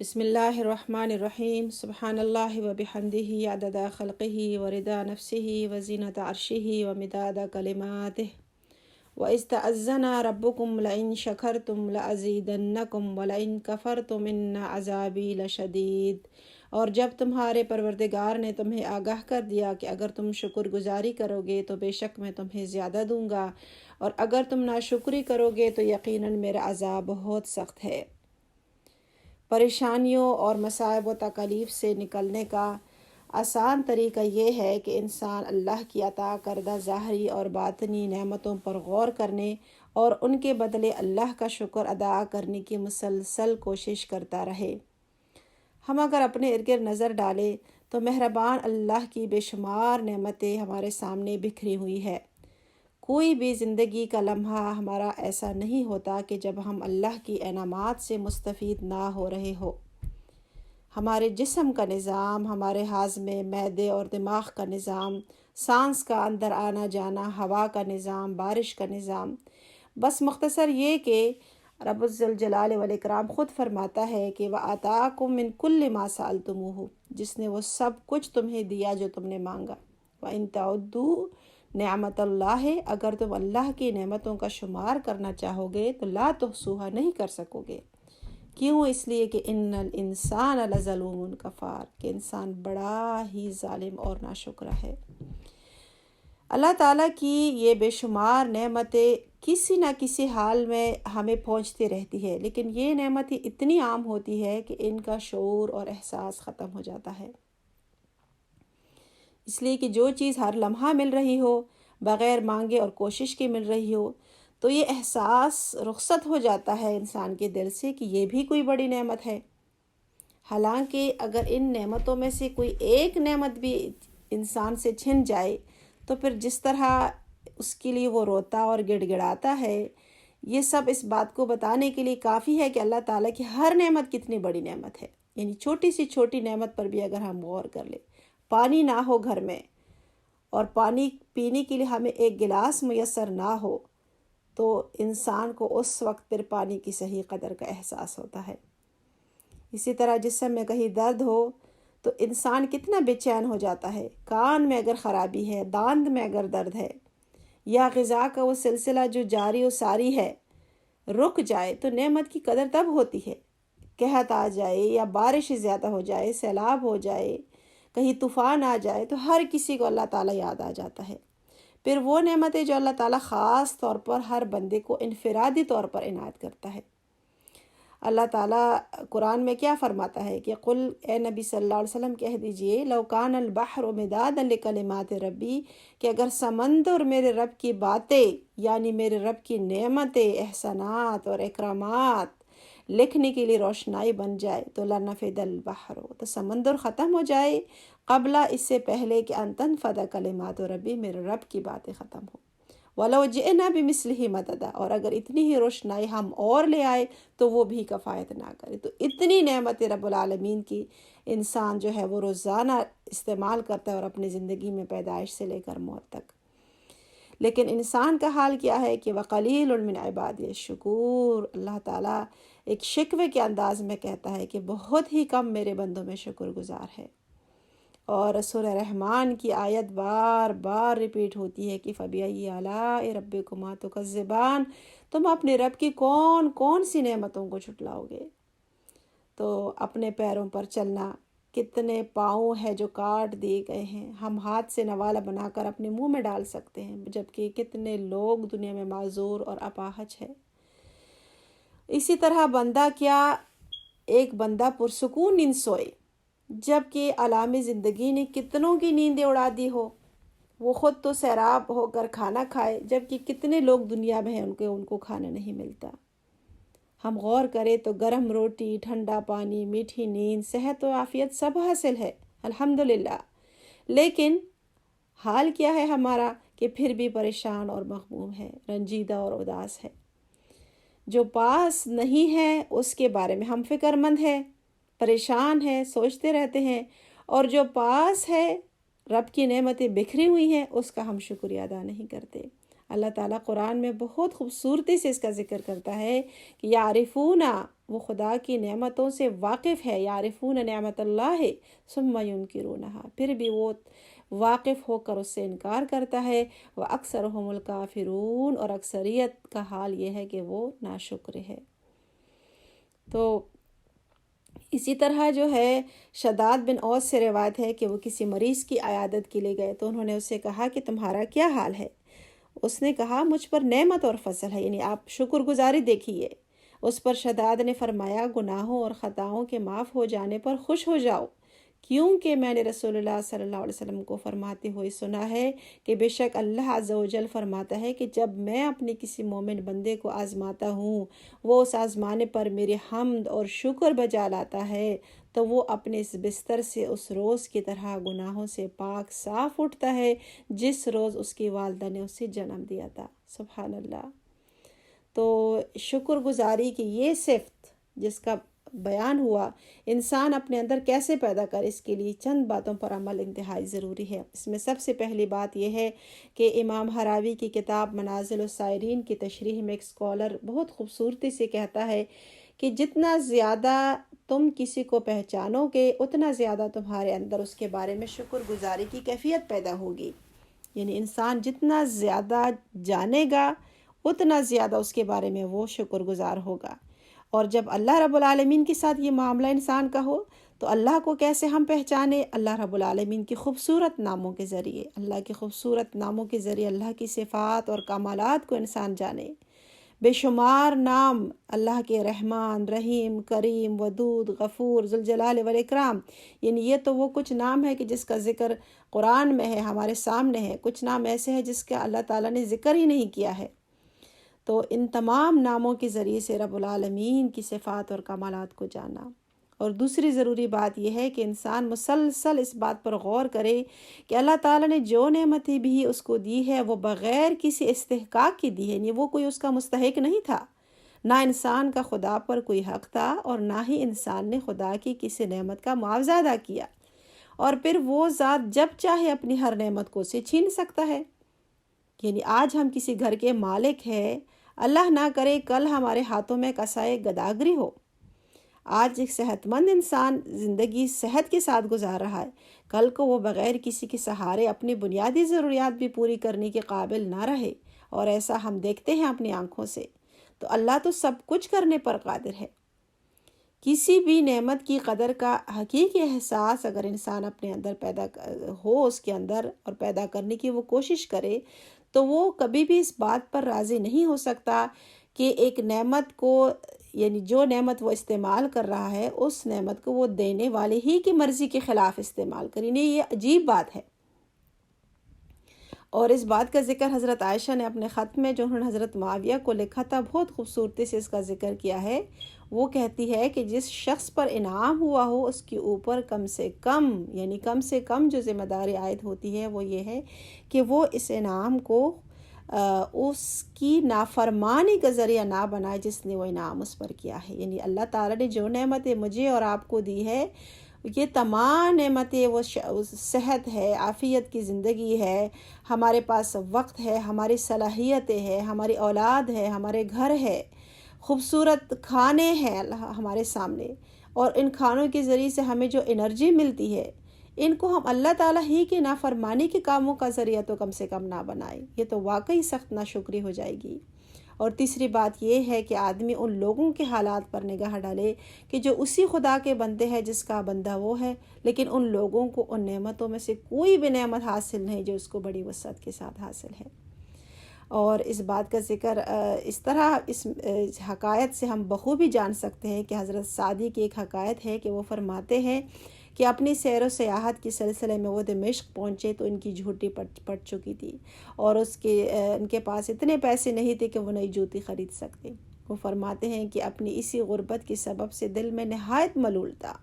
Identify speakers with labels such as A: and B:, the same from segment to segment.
A: بسم اللہ الرحمن الرحیم سبحان اللہ وبحمدہ عدد خلقہ ورضا نفسہ وزینۃ عرشہ ومداد کلماتہ وَإِذْ تَأَذَّنَ رَبُّكُمْ لَئِن شَكَرْتُمْ لَأَزِيدَنَّكُمْ وَلَئِن كَفَرْتُمْ إِنَّ عَذَابِي لَشَدِيدٌ۔ اور جب تمہارے پروردگار نے تمہیں آگاہ کر دیا کہ اگر تم شکر گزاری کرو گے تو بے شک میں تمہیں زیادہ دوں گا، اور اگر تم ناشکری کرو گے تو یقیناً میرا عذاب بہت سخت ہے۔ پریشانیوں اور مصائب و تکالیف سے نکلنے کا آسان طریقہ یہ ہے کہ انسان اللہ کی عطا کردہ ظاہری اور باطنی نعمتوں پر غور کرنے اور ان کے بدلے اللہ کا شکر ادا کرنے کی مسلسل کوشش کرتا رہے۔ ہم اگر اپنے ارد گرد نظر ڈالیں تو مہربان اللہ کی بے شمار نعمتیں ہمارے سامنے بکھری ہوئی ہے۔ کوئی بھی زندگی کا لمحہ ہمارا ایسا نہیں ہوتا کہ جب ہم اللہ کی انعامات سے مستفید نہ ہو رہے ہو۔ ہمارے جسم کا نظام، ہمارے ہاضمے، معدے اور دماغ کا نظام، سانس کا اندر آنا جانا، ہوا کا نظام، بارش کا نظام، بس مختصر یہ کہ رب الجلال والاکرام خود فرماتا ہے کہ وَآتَاكُم مِّن كُلِّ مَا سَأَلْتُمُوهُ، جس نے وہ سب کچھ تمہیں دیا جو تم نے مانگا۔ وَإِن تَعُدُّوا نعمت اللہ، اگر تم اللہ کی نعمتوں کا شمار کرنا چاہو گے تو لا تحصوها، نہیں کر سکو گے۔ کیوں؟ اس لیے کہ ان الانسان لظلوم کفار، کہ انسان بڑا ہی ظالم اور ناشکرا ہے۔ اللہ تعالیٰ کی یہ بے شمار نعمتیں کسی نہ کسی حال میں ہمیں پہنچتی رہتی ہے، لیکن یہ نعمتیں اتنی عام ہوتی ہے کہ ان کا شعور اور احساس ختم ہو جاتا ہے۔ اس لیے کہ جو چیز ہر لمحہ مل رہی ہو، بغیر مانگے اور کوشش کے مل رہی ہو، تو یہ احساس رخصت ہو جاتا ہے انسان کے دل سے کہ یہ بھی کوئی بڑی نعمت ہے۔ حالانکہ اگر ان نعمتوں میں سے کوئی ایک نعمت بھی انسان سے چھن جائے تو پھر جس طرح اس کے لیے وہ روتا اور گڑ گڑاتا ہے، یہ سب اس بات کو بتانے کے لیے کافی ہے کہ اللہ تعالیٰ کی ہر نعمت کتنی بڑی نعمت ہے۔ یعنی چھوٹی سی چھوٹی نعمت پر بھی اگر ہم غور کر لیں، پانی نہ ہو گھر میں اور پانی پینے کے لیے ہمیں ایک گلاس میسر نہ ہو تو انسان کو اس وقت پھر پانی کی صحیح قدر کا احساس ہوتا ہے۔ اسی طرح جسم میں کہیں درد ہو تو انسان کتنا بے چین ہو جاتا ہے۔ کان میں اگر خرابی ہے، داندھ میں اگر درد ہے، یا غذا کا وہ سلسلہ جو جاری و ساری ہے رک جائے تو نعمت کی قدر تب ہوتی ہے۔ قحط آ جائے یا بارش زیادہ ہو جائے، سیلاب ہو جائے، کہیں طوفان آ جائے تو ہر کسی کو اللہ تعالیٰ یاد آ جاتا ہے۔ پھر وہ نعمتیں جو اللہ تعالیٰ خاص طور پر ہر بندے کو انفرادی طور پر عنایت کرتا ہے۔ اللہ تعالیٰ قرآن میں کیا فرماتا ہے کہ قل، اے نبی صلی اللہ علیہ وسلم کہہ دیجئے، لو کان البحر مدادا لکلمات ربی، کہ اگر سمندر میرے رب کی باتیں یعنی میرے رب کی نعمتیں، احسانات اور اکرامات لکھنے کے لیے روشنائی بن جائے تو لنفد البحر، تو سمندر ختم ہو جائے قبل اس سے پہلے کہ ان تنفد کلمات ربی، میرے رب کی باتیں ختم ہو۔ وَلَوْ جِئْنَا بِمِثْلِهِ مَدَدًا، اور اگر اتنی ہی روشنائی ہم اور لے آئے تو وہ بھی کفایت نہ کرے۔ تو اتنی نعمت رب العالمین کی انسان جو ہے وہ روزانہ استعمال کرتا ہے اور اپنی زندگی میں پیدائش سے لے کر موت تک۔ لیکن انسان کا حال کیا ہے کہ وَقَلِيلٌ مِّنْ عِبَادِيَ الشُّكُورُ، اللہ تعالیٰ ایک شکوے کے انداز میں کہتا ہے کہ بہت ہی کم میرے بندوں میں شکر گزار ہے۔ اور سورہ رحمان کی آیت بار بار ریپیٹ ہوتی ہے کہ فَبِأَيِّ آلَاءِ رَبِّكُمَا تُكَذِّبَانِ، تم اپنے رب کی کون کون سی نعمتوں کو جھٹلاؤ گے۔ تو اپنے پیروں پر چلنا، کتنے پاؤں ہے جو کاٹ دیے گئے ہیں، ہم ہاتھ سے نوالا بنا کر اپنے منہ میں ڈال سکتے ہیں، جبکہ کتنے لوگ دنیا میں معذور اور اپاہج ہے۔ اسی طرح بندہ کیا، ایک بندہ پرسکون نیند سوئے جبکہ عالم زندگی نے کتنوں کی نیندیں اڑا دی ہو، وہ خود تو سیراب ہو کر کھانا کھائے جبکہ کتنے لوگ دنیا میں ہیں ان کو کھانا نہیں ملتا۔ ہم غور کریں تو گرم روٹی، ٹھنڈا پانی، میٹھی نیند، صحت و عافیت سب حاصل ہے الحمدللہ، لیکن حال کیا ہے ہمارا کہ پھر بھی پریشان اور مغموم ہے، رنجیدہ اور اداس ہے۔ جو پاس نہیں ہے اس کے بارے میں ہم فکر مند ہیں، پریشان ہیں، سوچتے رہتے ہیں، اور جو پاس ہے رب کی نعمتیں بکھری ہوئی ہیں اس کا ہم شکریہ ادا نہیں کرتے۔ اللہ تعالیٰ قرآن میں بہت خوبصورتی سے اس کا ذکر کرتا ہے کہ یعرفون، وہ خدا کی نعمتوں سے واقف ہے، یعرفون نعمت اللہ ثم ینکرونہا، پھر بھی وہ واقف ہو کر اس سے انکار کرتا ہے، وَأَكْثَرُهُمُ الْكَافِرُونَ، اور اکثریت کا حال یہ ہے کہ وہ ناشکر ہے۔ تو اسی طرح جو ہے شداد بن اوس سے روایت ہے کہ وہ کسی مریض کی عیادت کے لیے گئے تو انہوں نے اس سے کہا کہ تمہارا کیا حال ہے؟ اس نے کہا مجھ پر نعمت اور فضل ہے، یعنی آپ شکر گزاری دیکھیے۔ اس پر شداد نے فرمایا گناہوں اور خطاؤں کے معاف ہو جانے پر خوش ہو جاؤ، کیونکہ میں نے رسول اللہ صلی اللہ علیہ وسلم کو فرماتے ہوئے سنا ہے کہ بے شک اللہ عز و جل فرماتا ہے کہ جب میں اپنے کسی مومن بندے کو آزماتا ہوں، وہ اس آزمانے پر میری حمد اور شکر بجا لاتا ہے تو وہ اپنے اس بستر سے اس روز کی طرح گناہوں سے پاک صاف اٹھتا ہے جس روز اس کی والدہ نے اسے جنم دیا تھا۔ سبحان اللہ۔ تو شکر گزاری کی یہ صفت جس کا بیان ہوا، انسان اپنے اندر کیسے پیدا کرے، اس کے لیے چند باتوں پر عمل انتہائی ضروری ہے۔ اس میں سب سے پہلی بات یہ ہے کہ امام حراوی کی کتاب منازل السائرین کی تشریح میں ایک اسکالر بہت خوبصورتی سے کہتا ہے کہ جتنا زیادہ تم کسی کو پہچانو گے اتنا زیادہ تمہارے اندر اس کے بارے میں شکر گزاری کی کیفیت پیدا ہوگی، یعنی انسان جتنا زیادہ جانے گا اتنا زیادہ اس کے بارے میں وہ شکر گزار ہوگا۔ اور جب اللہ رب العالمین کے ساتھ یہ معاملہ انسان کا ہو تو اللہ کو کیسے ہم پہچانے؟ اللہ رب العالمین کی خوبصورت ناموں کے ذریعے، اللہ کے خوبصورت ناموں کے ذریعے اللہ کی صفات اور کمالات کو انسان جانے۔ بے شمار نام اللہ کے رحمان، رحیم، کریم، ودود، غفور، ذوالجلال والاکرام، یعنی یہ تو وہ کچھ نام ہے کہ جس کا ذکر قرآن میں ہے، ہمارے سامنے ہے۔ کچھ نام ایسے ہیں جس کا اللہ تعالیٰ نے ذکر ہی نہیں کیا ہے۔ تو ان تمام ناموں کے ذریعے سے رب العالمین کی صفات اور کمالات کو جانا۔ اور دوسری ضروری بات یہ ہے کہ انسان مسلسل اس بات پر غور کرے کہ اللہ تعالیٰ نے جو نعمتیں بھی اس کو دی ہے وہ بغیر کسی استحقاق کی دی ہے، یعنی وہ کوئی اس کا مستحق نہیں تھا، نہ انسان کا خدا پر کوئی حق تھا اور نہ ہی انسان نے خدا کی کسی نعمت کا معاوضہ ادا کیا، اور پھر وہ ذات جب چاہے اپنی ہر نعمت کو اسے چھین سکتا ہے۔ یعنی آج ہم کسی گھر کے مالک ہیں، اللہ نہ کرے کل ہمارے ہاتھوں میں کسائے گداگری ہو۔ آج ایک صحت مند انسان زندگی صحت کے ساتھ گزار رہا ہے، کل کو وہ بغیر کسی کے سہارے اپنی بنیادی ضروریات بھی پوری کرنے کے قابل نہ رہے، اور ایسا ہم دیکھتے ہیں اپنی آنکھوں سے۔ تو اللہ تو سب کچھ کرنے پر قادر ہے۔ کسی بھی نعمت کی قدر کا حقیقی احساس اگر انسان اپنے اندر پیدا ہو، اس کے اندر، اور پیدا کرنے کی وہ کوشش کرے، تو وہ کبھی بھی اس بات پر راضی نہیں ہو سکتا کہ ایک نعمت کو، یعنی جو نعمت وہ استعمال کر رہا ہے اس نعمت کو وہ دینے والے ہی کی مرضی کے خلاف استعمال کرے۔ نہیں، یہ عجیب بات ہے۔ اور اس بات کا ذکر حضرت عائشہ نے اپنے خط میں جو انہوں نے حضرت معاویہ کو لکھا تھا بہت خوبصورتی سے اس کا ذکر کیا ہے۔ وہ کہتی ہے کہ جس شخص پر انعام ہوا ہو اس کے اوپر کم سے کم، یعنی کم سے کم جو ذمہ داری عائد ہوتی ہے وہ یہ ہے کہ وہ اس انعام کو اس کی نافرمانی کا ذریعہ نہ بنائے جس نے وہ انعام اس پر کیا ہے۔ یعنی اللہ تعالیٰ نے جو نعمتیں مجھے اور آپ کو دی ہے، یہ تمام نعمتیں، وہ صحت ہے، عافیت کی زندگی ہے، ہمارے پاس وقت ہے، ہماری صلاحیتیں ہیں، ہماری اولاد ہے، ہمارے گھر ہے، خوبصورت کھانے ہیں اللہ ہمارے سامنے، اور ان کھانوں کے ذریعے سے ہمیں جو انرجی ملتی ہے، ان کو ہم اللہ تعالیٰ ہی کے نافرمانی کے کاموں کا ذریعہ تو کم سے کم نہ بنائیں۔ یہ تو واقعی سخت ناشکری ہو جائے گی۔ اور تیسری بات یہ ہے کہ آدمی ان لوگوں کے حالات پر نگاہ ڈالے کہ جو اسی خدا کے بندے ہیں جس کا بندہ وہ ہے، لیکن ان لوگوں کو ان نعمتوں میں سے کوئی بھی نعمت حاصل نہیں جو اس کو بڑی وسعت کے ساتھ حاصل ہے۔ اور اس بات کا ذکر اس طرح اس حکایت سے ہم بخوبی جان سکتے ہیں کہ حضرت سعدی کی ایک حکایت ہے کہ وہ فرماتے ہیں کہ اپنی سیر و سیاحت کے سلسلے میں وہ دمشق پہنچے تو ان کی جھوٹی پڑ چکی تھی، اور ان کے پاس اتنے پیسے نہیں تھے کہ وہ نئی جوتی خرید سکتے۔ وہ فرماتے ہیں کہ اپنی اسی غربت کے سبب سے دل میں نہایت ملول تھا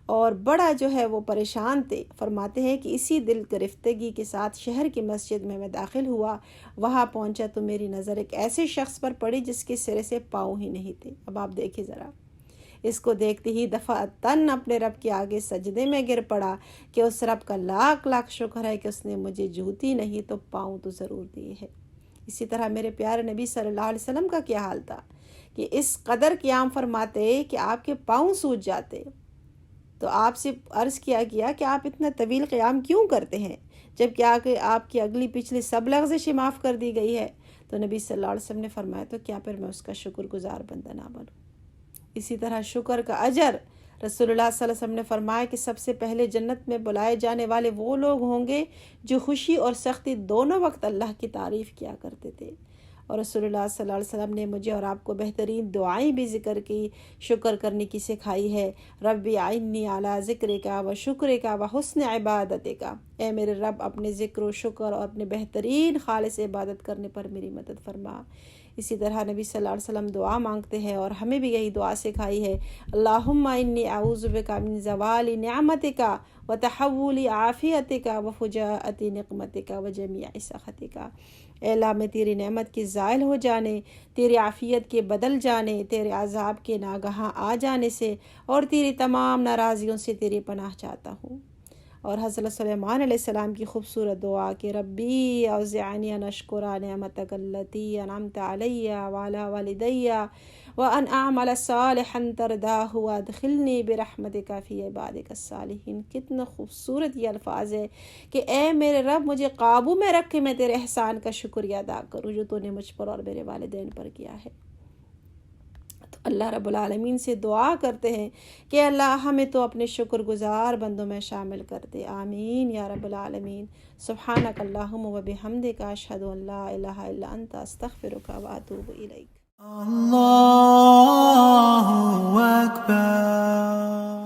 A: اور بڑا جو ہے وہ پریشان تھے۔ فرماتے ہیں کہ اسی دل گرفتگی کے ساتھ شہر کی مسجد میں داخل ہوا، وہاں پہنچا تو میری نظر ایک ایسے شخص پر پڑی جس کے سرے سے پاؤں ہی نہیں تھے۔ اب آپ دیکھیں ذرا، اس کو دیکھتے ہی دفعتاً اپنے رب کے آگے سجدے میں گر پڑا کہ اس رب کا لاکھ لاکھ شکر ہے کہ اس نے مجھے جوتی نہیں تو پاؤں تو ضرور دیے ہے۔ اسی طرح میرے پیارے نبی صلی اللہ علیہ وسلم کا کیا حال تھا کہ اس قدر قیام فرماتے کہ آپ کے پاؤں سوج جاتے. تو آپ سے عرض کیا گیا کہ آپ اتنا طویل قیام کیوں کرتے ہیں جب کہ آپ کی اگلی پچھلی سب لغزشیں معاف کر دی گئی ہے؟ تو نبی صلی اللہ علیہ وسلم نے فرمایا تو کیا پھر میں اس کا شکر گزار بندہ نہ بنوں؟ اسی طرح شکر کا اجر رسول اللہ صلی اللہ علیہ وسلم نے فرمایا کہ سب سے پہلے جنت میں بلائے جانے والے وہ لوگ ہوں گے جو خوشی اور سختی دونوں وقت اللہ کی تعریف کیا کرتے تھے. اور رسول اللہ صلی اللہ علیہ وسلم نے مجھے اور آپ کو بہترین دعائیں بھی ذکر کی، شکر کرنے کی سکھائی ہے. ربی اعنی علی ذکرک و شکرک و حسن عبادتک، اے میرے رب اپنے ذکر و شکر اور اپنے بہترین خالص عبادت کرنے پر میری مدد فرما. اسی طرح نبی صلی اللہ علیہ وسلم دعا مانگتے ہیں اور ہمیں بھی یہی دعا سکھائی ہے. اللہم انی اعوذ بک من زوال نعمتک و تحول عافیتک و فجاءت نقمتک و جمیع سخطک. اے اللہ میں تیری نعمت کے زائل ہو جانے، تیری عافیت کے بدل جانے، تیرے عذاب کے ناگہاں آ جانے سے اور تیری تمام ناراضیوں سے تیری پناہ چاہتا ہوں. اور حضرت سلیمان علیہ السلام کی خوبصورت دعا کہ ربی اوزعنی ان اشکر نعمتک التی انعمت علی وعلی والدی وان اعمل صالحا ترضاہ وادخلنی برحمتک فی عبادک الصالحین. کتنا خوبصورت یہ الفاظ ہے کہ اے میرے رب مجھے قابو میں رکھ کے میں تیرے احسان کا شکریہ ادا کروں جو تو نے مجھ پر اور میرے والدین پر کیا ہے. اللہ رب العالمین سے دعا کرتے ہیں کہ اللہ ہمیں تو اپنے شکر گزار بندوں میں شامل کر دے. آمین یا رب العالمین. سبحانک اللہم و بحمدک اشہد ان لا الہ الا انت استغفرک و اتوب الیک.
B: اللہ اکبر.